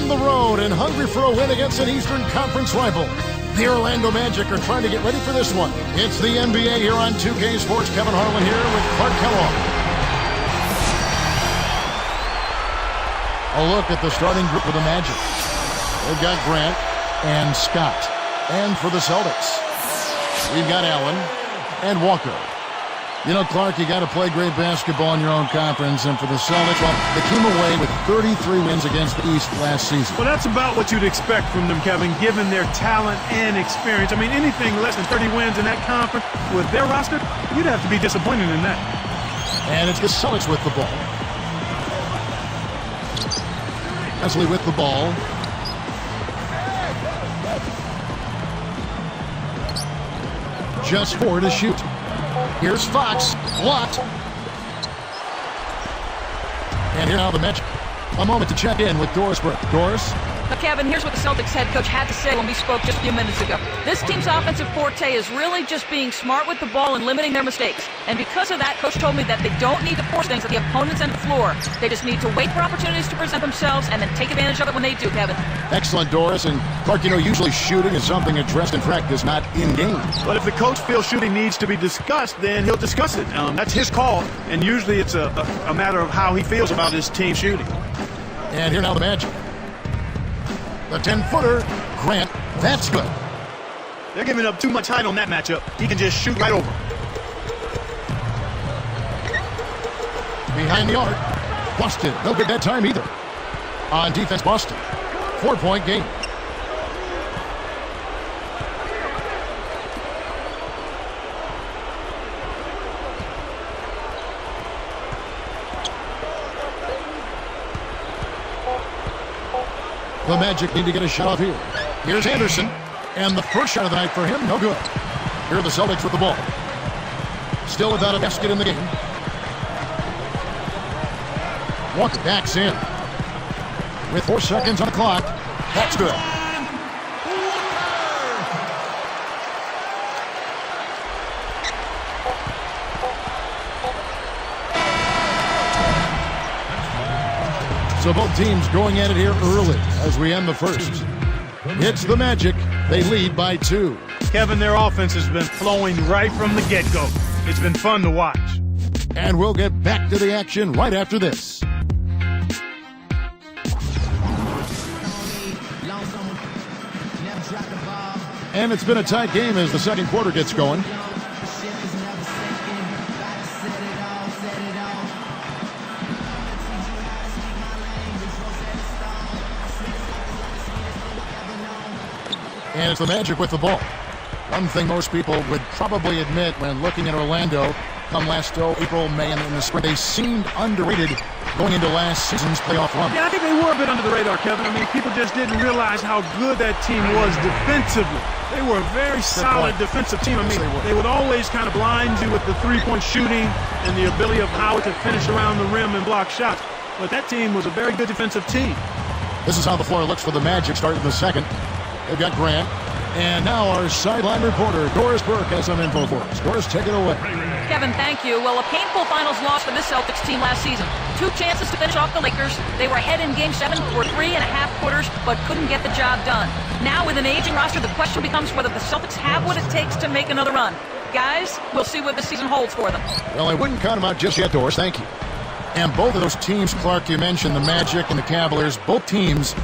on the road and hungry for a win against an Eastern Conference rival. The Orlando Magic are trying to get ready for this one. It's the NBA here on 2K Sports. Kevin Harlan here with Clark Kellogg. A look at the starting group for the Magic. They've got Grant and Scott. And for the Celtics, we've got Allen and Walker. You know, Clark, you got to play great basketball in your own conference. And for the Celtics, well, they came away with 33 wins against the East last season. Well, that's about what you'd expect from them, Kevin, given their talent and experience. I mean, anything less than 30 wins in that conference with their roster, you'd have to be disappointed in that. And it's the Celtics with the ball. Wesley with the ball. Just 4 to shoot. Here's Fox. Blocked. And here now the Magic. A moment to check in with Doris Burke. Doris? Now, Kevin, here's what the Celtics head coach had to say when we spoke just a few minutes ago. This team's offensive forte is really just being smart with the ball and limiting their mistakes. And because of that, Coach told me that they don't need to force things at the opponent's end of the floor. They just need to wait for opportunities to present themselves and then take advantage of it when they do, Kevin. Excellent, Doris. And Clark, you know, usually shooting is something addressed in practice, not in-game. But if the coach feels shooting needs to be discussed, then he'll discuss it. That's his call, and usually it's a matter of how he feels about his team shooting. And here now the Magic. The 10-footer, Grant, that's good. They're giving up too much height on that matchup. He can just shoot right over. Behind the arc, Boston, no good that time either. On defense, Boston, 4-point game. The Magic need to get a shot off here. Here's Anderson, and the first shot of the night for him, no good. Here are the Celtics with the ball. Still without a basket in the game. Walker backs in. With 4 seconds on the clock, that's good. So both teams going at it here early as we end the first. It's the Magic. They lead by 2. Kevin, their offense has been flowing right from the get-go. It's been fun to watch. And we'll get back to the action right after this. And it's been a tight game as the second quarter gets going. And it's the Magic with the ball. One thing most people would probably admit when looking at Orlando come last April, May, and in the spring, they seemed underrated going into last season's playoff run. Yeah, I think they were a bit under the radar, Kevin. I mean, people just didn't realize how good that team was defensively. They were a very solid defensive team. I mean, they would always kind of blind you with the three-point shooting and the ability of Howard to finish around the rim and block shots. But that team was a very good defensive team. This is how the floor looks for the Magic starting the second. They've got Grant. And now our sideline reporter, Doris Burke, has some info for us. Doris, take it away. Kevin, thank you. Well, a painful finals loss for this Celtics team last season. 2 chances to finish off the Lakers. They were ahead in Game 7 for 3.5 quarters, but couldn't get the job done. Now, with an aging roster, the question becomes whether the Celtics have what it takes to make another run. Guys, we'll see what this season holds for them. Well, I wouldn't count them out just yet, Doris. Thank you. And both of those teams, Clark, you mentioned, the Magic and the Cavaliers, both teams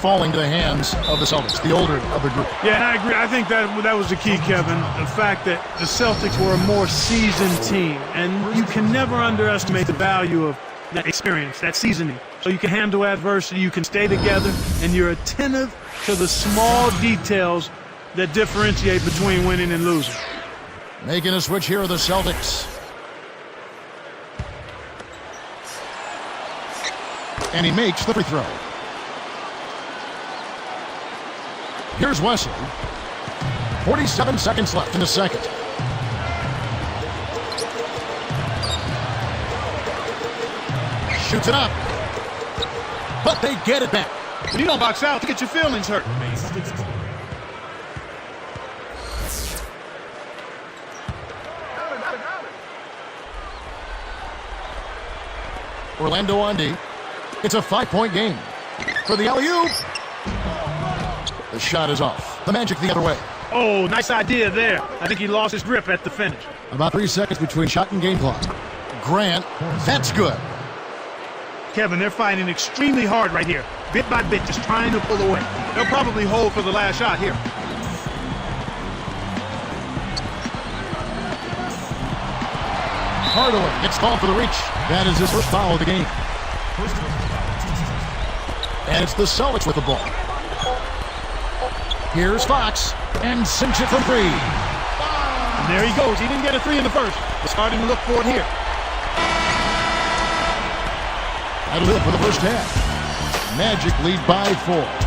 falling to the hands of the Celtics, the older of the group. Yeah, and I agree. I think that was the key, Kevin. The fact that the Celtics were a more seasoned team. And you can never underestimate the value of that experience, that seasoning. So you can handle adversity, you can stay together, and you're attentive to the small details that differentiate between winning and losing. Making a switch here are the Celtics. And he makes the free throw. Here's Wesley. 47 seconds left in the second. Shoots it up. But they get it back. When you don't box out, you get your feelings hurt. Orlando on D. It's a 5-point game. for the alley-oop. The shot is off. The Magic the other way. Oh, nice idea there. I think he lost his grip at the finish. About 3 seconds between shot and game clock. Grant, that's good. Kevin, they're fighting extremely hard right here. Bit by bit, just trying to pull away. They'll probably hold for the last shot here. Hardaway gets called for the reach. That is his first foul of the game. And it's the Celtics with the ball. Here's Fox, and sinks it from 3. And there he goes. He didn't get a 3 in the first. We're starting to look for it here. That'll do it for the first half. Magic lead by 4.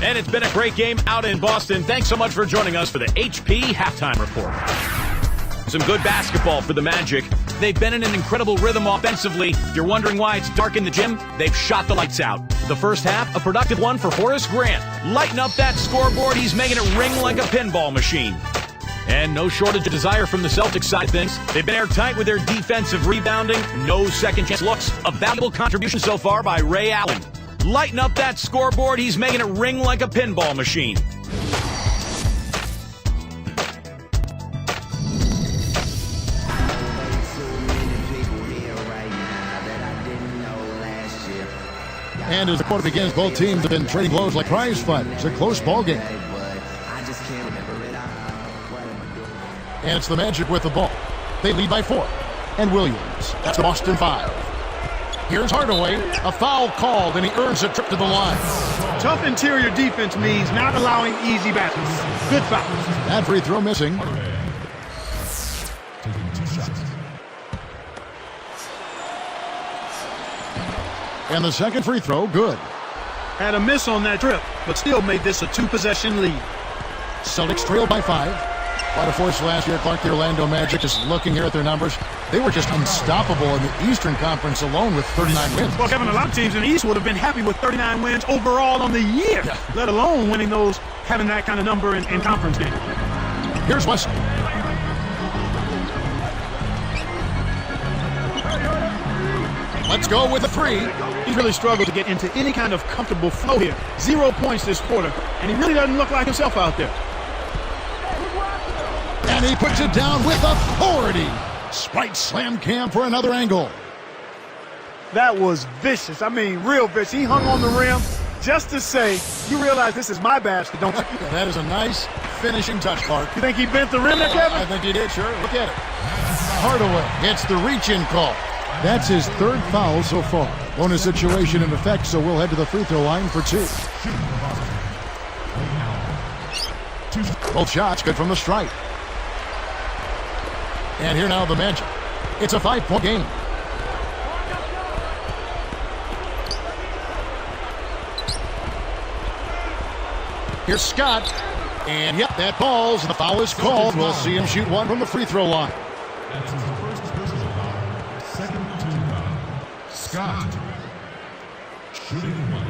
And it's been a great game out in Boston. Thanks so much for joining us for the HP Halftime Report. Some good basketball for the Magic. They've been in an incredible rhythm offensively. If you're wondering why it's dark in the gym, they've shot the lights out. The first half, a productive one for Horace Grant. Lighten up that scoreboard. He's making it ring like a pinball machine. And no shortage of desire from the Celtics side of things. They've been airtight with their defensive rebounding. No second chance looks. A valuable contribution so far by Ray Allen. Lighten up that scoreboard. He's making it ring like a pinball machine. And as the quarter begins, both teams have been trading blows like prize fighters. It's a close ball game. And it's the Magic with the ball. They lead by 4. And Williams, that's the Boston 5. Here's Hardaway, a foul called, and he earns a trip to the line. Tough interior defense means not allowing easy baskets. Good foul. That free throw missing. And the second free throw, good. Had a miss on that trip, but still made this a 2-possession lead. Celtics trail by 5. Quite a force last year, Clark. The Orlando Magic, just looking here at their numbers, they were just unstoppable in the Eastern Conference alone with 39 wins. Well, Kevin, a lot of teams in the East would have been happy with 39 wins overall on the year, let alone winning those, having that kind of number in conference games. Here's Wesley. Let's go with a 3. He's really struggled to get into any kind of comfortable flow here. 0 points this quarter, and he really doesn't look like himself out there. And he puts it down with authority. Spike slam cam for another angle. That was vicious. I mean, real vicious. He hung on the rim just to say, you realize this is my basket, don't you? Yeah, that is a nice finishing touch, Clark. You think he bent the rim there, Kevin? I think he did, sure. Look at it. Hardaway gets the reach-in call. That's his 3rd foul so far. Bonus situation in effect, so we'll head to the free throw line for 2. Both shots good from the stripe. And here now the Magic. It's a 5-point game. Here's Scott. And yep, that falls. The foul is called. We'll see him shoot 1 from the free throw line. That's his first personal foul. Second team foul. Scott. Shooting 1.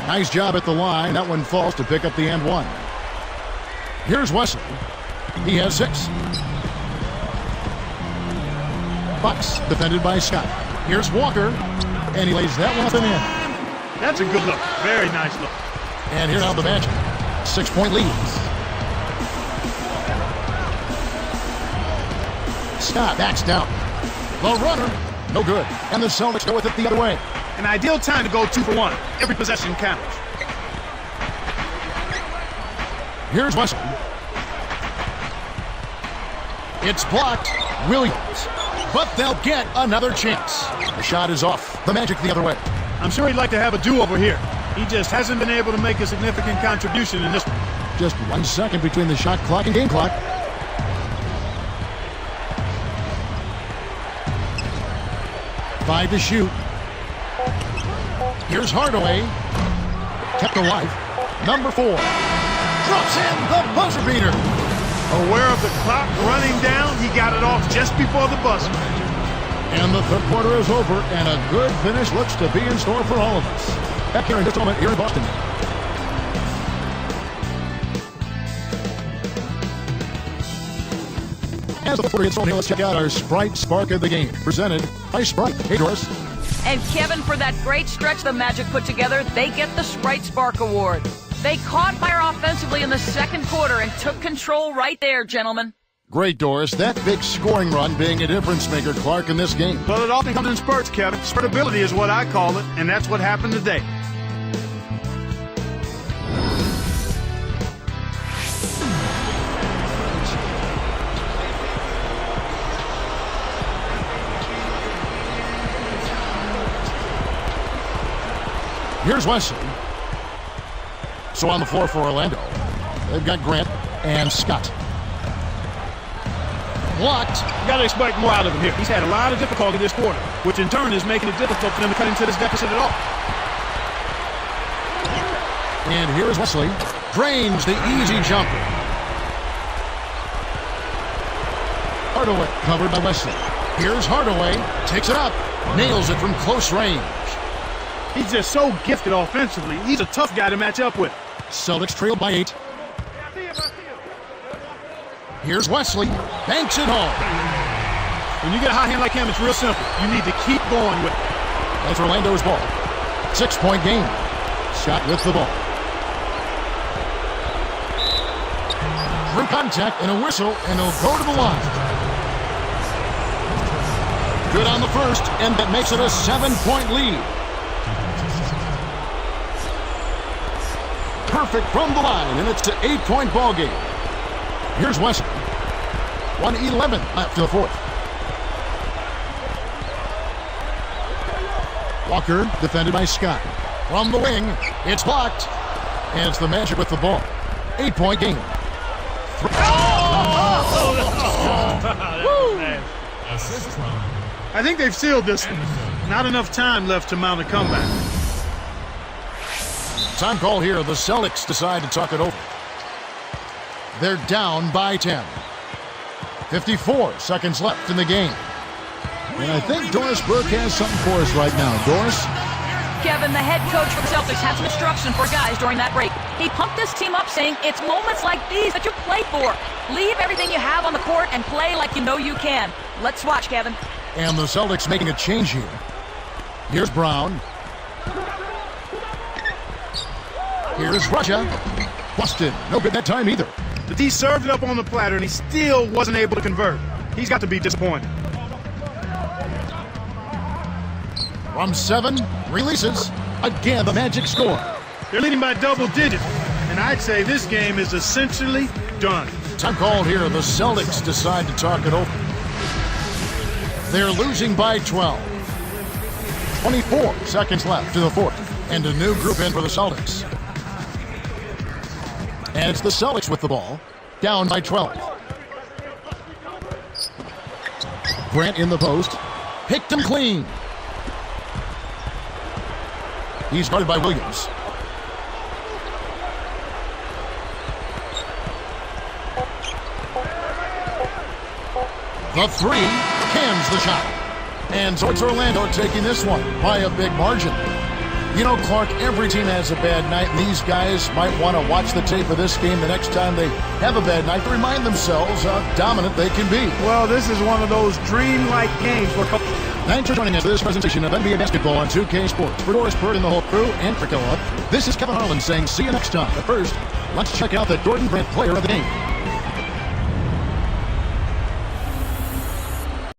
Nice job at the line. That one falls to pick up the and 1. Here's Wesley. He has 6. Bucks defended by Scott. Here's Walker. And he lays that one up and in. That's a good look. Very nice look. And here now the Magic. 6-point lead. Scott backs down. The runner. No good. And the Celtics go with it the other way. An ideal time to go 2 for 1. Every possession counts. Here's Wesley. It's blocked. Williams. But they'll get another chance. The shot is off. The Magic the other way. I'm sure he'd like to have a do-over here. He just hasn't been able to make a significant contribution in this one. Just 1 second between the shot clock and game clock. Five to shoot. Here's Hardaway. kept alive. Number 4 drops in the buzzer beater. Aware of the clock running down, he got it off just before the buzzer. And the third quarter is over, and a good finish looks to be in store for all of us. Back here in just a moment here in Boston. As the quarter gets on here, let's check out our Sprite Spark of the Game, presented by Sprite. Hey, Doris. And Kevin, for that great stretch the Magic put together, they get the Sprite Spark Award. They caught fire offensively in the second quarter and took control right there, gentlemen. Great, Doris. That big scoring run being a difference maker, Clark, in this game. Well, it often comes in spurts, Kevin. Spurtability is what I call it, and that's what happened today. Here's Wesley. So on the floor for Orlando, they've got Grant and Scott. Blocked. You got to expect more out of him here. He's had a lot of difficulty this quarter, which in turn is making it difficult for them to cut into this deficit at all. And here's Wesley. Drains the easy jumper. Hardaway covered by Wesley. Here's Hardaway. Takes it up. Nails it from close range. He's just so gifted offensively. He's a tough guy to match up with. Celtics trailed by 8. Here's Wesley. Banks it home. When you get a hot hand like him, it's real simple. You need to keep going with it. That's Orlando's ball. 6-point game. Scott with the ball. Through contact and a whistle, and he'll go to the line. Good on the first, and that makes it a 7-point lead. Perfect from the line, and it's an 8-point ball game. Here's Wesley. 1:11 left to the fourth. Walker defended by Scott. From the wing, it's blocked. And it's the Magic with the ball. 8-point game. I think they've sealed this one. Not enough time left to mount a comeback. Time call here. The Celtics decide to talk it over. They're down by 10. 54 seconds left in the game. And I think Doris Burke has something for us right now. Doris? Kevin, the head coach for the Celtics, had some instruction for guys during that break. He pumped this team up saying, it's moments like these that you play for. Leave everything you have on the court and play like you know you can. Let's watch, Kevin. And the Celtics making a change here. Here's Brown. Here's Russia. Busted. No good that time either. The D served it up on the platter, and he still wasn't able to convert. He's got to be disappointed. From 7, releases. Again, the Magic score. They're leading by double digits, and I'd say this game is essentially done. Time called here. The Celtics decide to talk it over. They're losing by 12. 24 seconds left to the fourth. And a new group in for the Celtics. And it's the Celtics with the ball, down by 12. Grant in the post. Picked him clean. He's guarded by Williams. The three cans the shot. And so it's Orlando taking this one by a big margin. You know, Clark, every team has a bad night, and these guys might want to watch the tape of this game the next time they have a bad night to remind themselves how dominant they can be. Well, this is one of those dreamlike games for coaches. Thanks for joining us for this presentation of NBA Basketball on 2K Sports. For Doris Bird and the whole crew, and for Killa, this is Kevin Harlan saying see you next time. But first, let's check out the Jordan Brand Player of the Game.